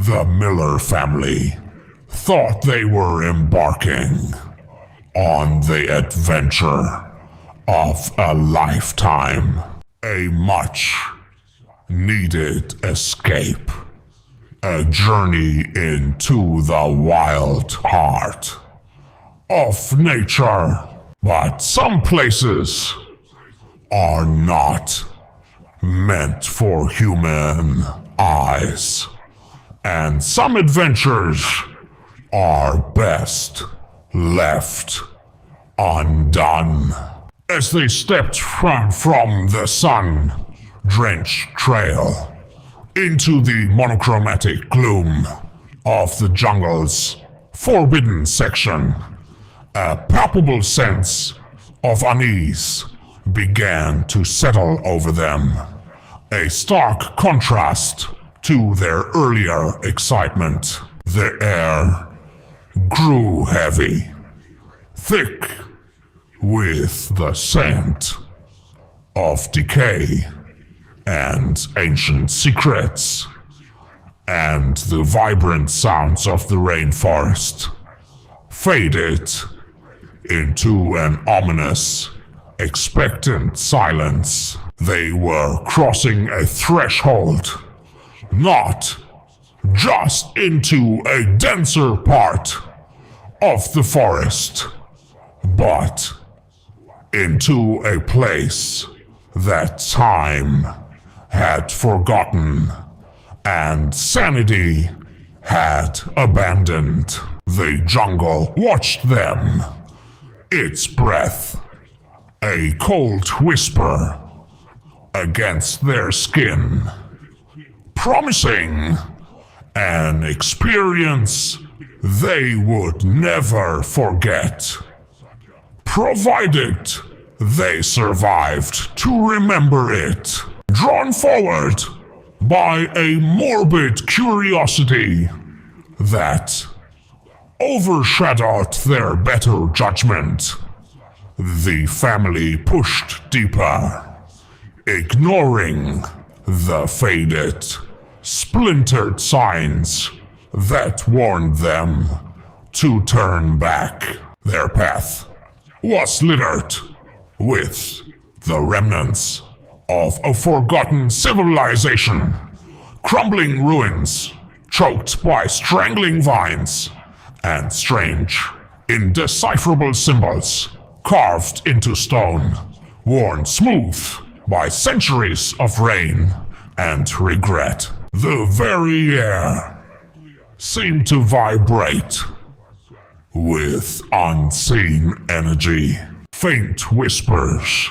The Miller family thought they were embarking on the adventure of a lifetime, a much-needed escape, a journey into the wild heart of nature. But some places are not meant for human eyes, and some adventures are best left undone. As they stepped from the sun-drenched trail into the monochromatic gloom of the jungle's forbidden section, a palpable sense of unease began to settle over them, a stark contrast to their earlier excitement. The air grew heavy, thick with the scent of decay and ancient secrets, and the vibrant sounds of the rainforest faded into an ominous, expectant silence. They were crossing a threshold, not just into a denser part of the forest, but into a place that time had forgotten and sanity had abandoned. The jungle watched them, its breath a cold whisper against their skin, promising an experience they would never forget, provided they survived to remember it. Drawn forward by a morbid curiosity that overshadowed their better judgment, the family pushed deeper, ignoring the faded, splintered signs that warned them to turn back. Their path was littered with the remnants of a forgotten civilization, crumbling ruins choked by strangling vines, and strange, indecipherable symbols carved into stone, worn smooth by centuries of rain and regret. The very air seemed to vibrate with unseen energy. Faint whispers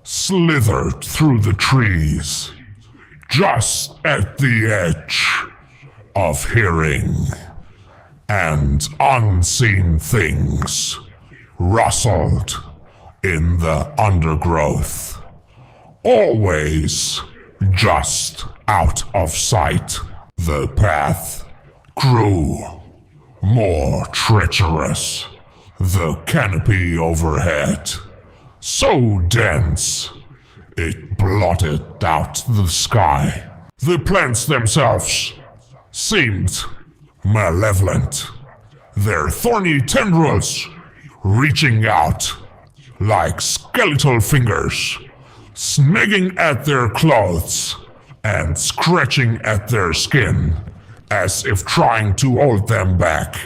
slithered through the trees, just at the edge of hearing, and unseen things rustled in the undergrowth, always just out of sight. The path grew more treacherous, the canopy overhead so dense it blotted out the sky. The plants themselves seemed malevolent, their thorny tendrils reaching out like skeletal fingers, snagging at their clothes and scratching at their skin as if trying to hold them back,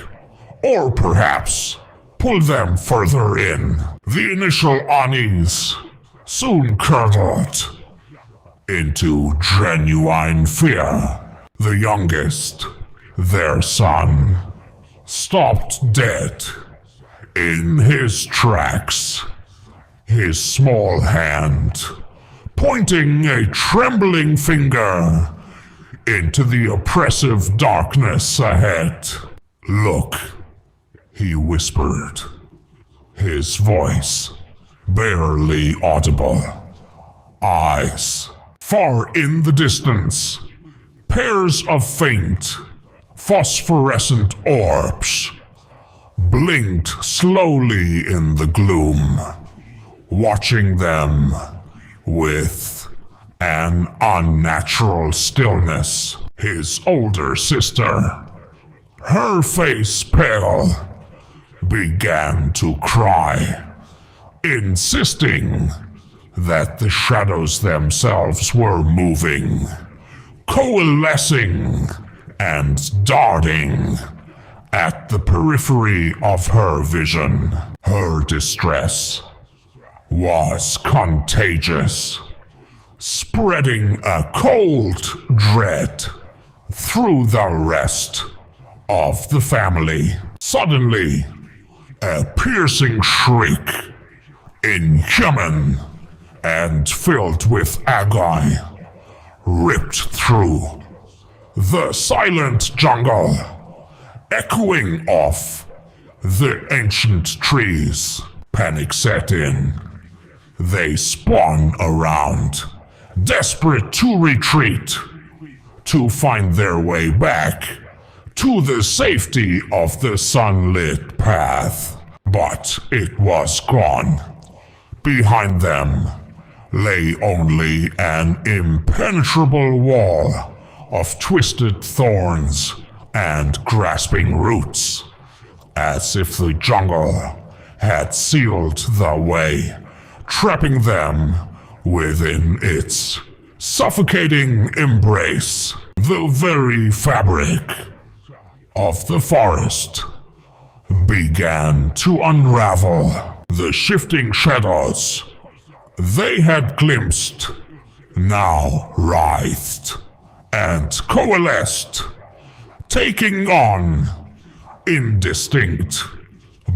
or perhaps pull them further in. The initial unease soon curdled into genuine fear. The youngest, their son, stopped dead in his tracks, his small hand pointing a trembling finger into the oppressive darkness ahead. "Look," he whispered, his voice barely audible. Eyes far in the distance, pairs of faint, phosphorescent orbs blinked slowly in the gloom, watching them with an unnatural stillness. his older sister, her face pale, began to cry, insisting that the shadows themselves were moving, coalescing and darting at the periphery of her vision. Her distress was contagious, spreading a cold dread through the rest of the family. Suddenly, a piercing shriek, inhuman and filled with agony, ripped through the silent jungle, echoing off the ancient trees. Panic set in. They spun around, desperate to retreat, to find their way back to the safety of the sunlit path. But it was gone. Behind them lay only an impenetrable wall of twisted thorns and grasping roots, as if the jungle had sealed the way, trapping them within its suffocating embrace. The very fabric of the forest began to unravel. The shifting shadows they had glimpsed now writhed and coalesced, taking on indistinct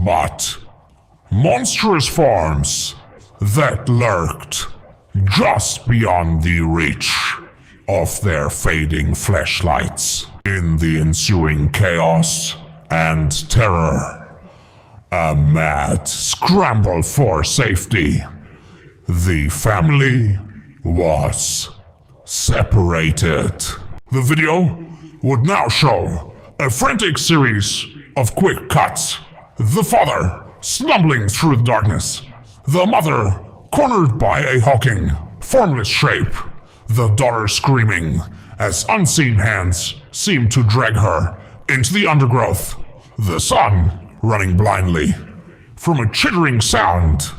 but monstrous forms that lurked just beyond the reach of their fading flashlights. In the ensuing chaos and terror, a mad scramble for safety, the family was separated. The video would now show a frantic series of quick cuts. The father stumbling through the darkness, the mother cornered by a hulking, formless shape, the daughter screaming as unseen hands seemed to drag her into the undergrowth, the son running blindly from a chittering sound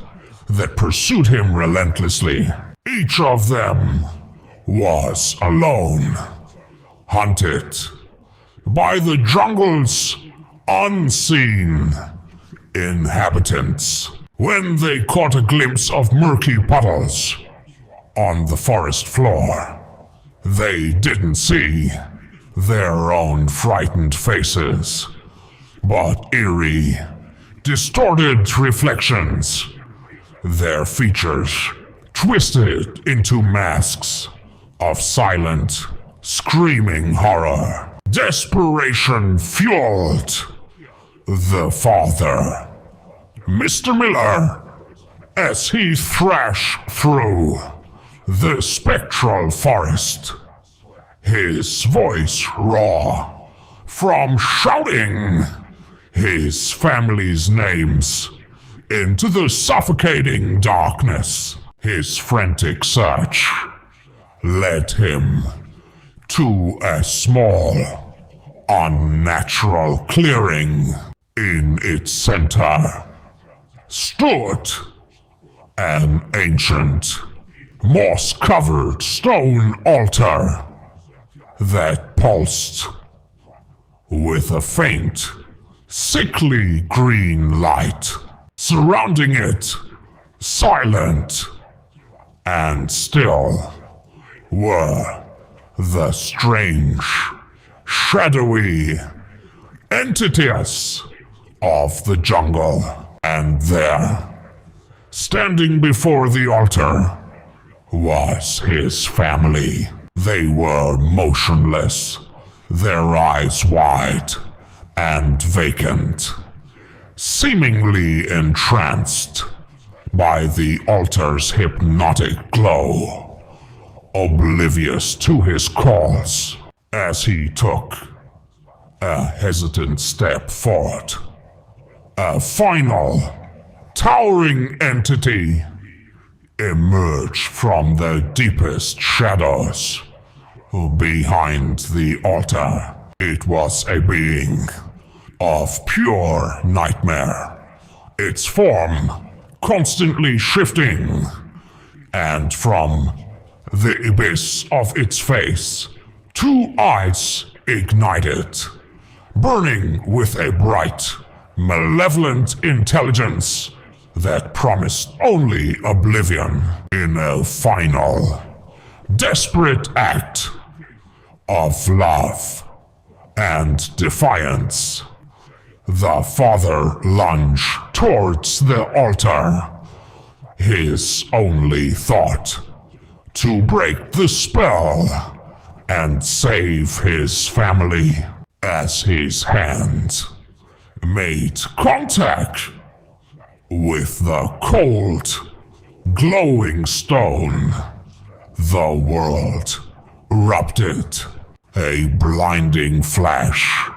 that pursued him relentlessly. Each of them was alone, hunted by the jungle's unseen inhabitants. When they caught a glimpse of murky puddles on the forest floor, they didn't see their own frightened faces, but eerie, distorted reflections, their features twisted into masks of silent, screaming horror. Desperation fueled the father, Mr. Miller, as he thrashed through the spectral forest, his voice raw from shouting his family's names into the suffocating darkness. His frantic search led him to a small, unnatural clearing. In its center stood an ancient, moss-covered stone altar that pulsed with a faint, sickly green light. Surrounding it, silent and still, were the strange, shadowy entities of the jungle. And there, standing before the altar, was his family. They were motionless, their eyes wide and vacant, seemingly entranced by the altar's hypnotic glow, oblivious to his calls. As he took a hesitant step forward, a final, towering entity emerged from the deepest shadows, Behind the altar, it was a being of pure nightmare, its form constantly shifting, and from the abyss of its face, two eyes ignited, burning with a bright, malevolent intelligence that promised only oblivion. In a final, desperate act of love and defiance, the father lunged towards the altar, his only thought to break the spell and save his family. As his hand made contact with the cold, glowing stone, the world erupted. A blinding flash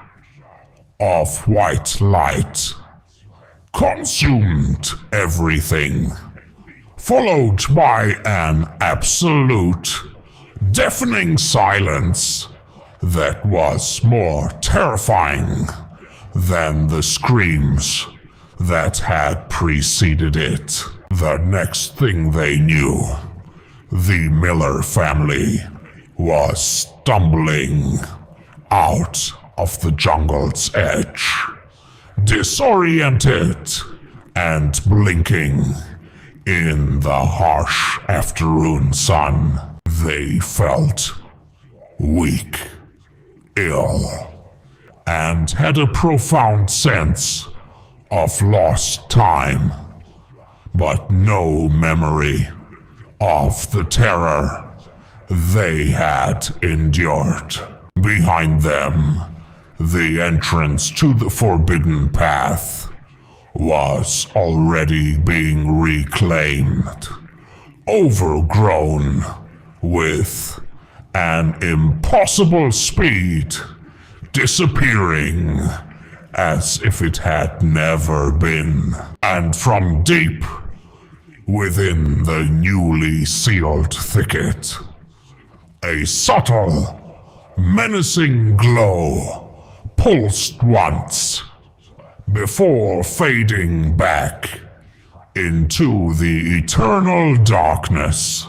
of white light consumed everything, followed by an absolute, deafening silence that was more terrifying than the screams that had preceded it. The next thing they knew, the Miller family was stumbling out of the jungle's edge, disoriented and blinking in the harsh afternoon sun. They felt weak, ill, and had a profound sense of lost time, but no memory of the terror they had endured. Behind them, the entrance to the forbidden path was already being reclaimed, overgrown with an impossible speed, disappearing as if it had never been. And from deep within the newly sealed thicket, a subtle, menacing glow pulsed once before fading back into the eternal darkness.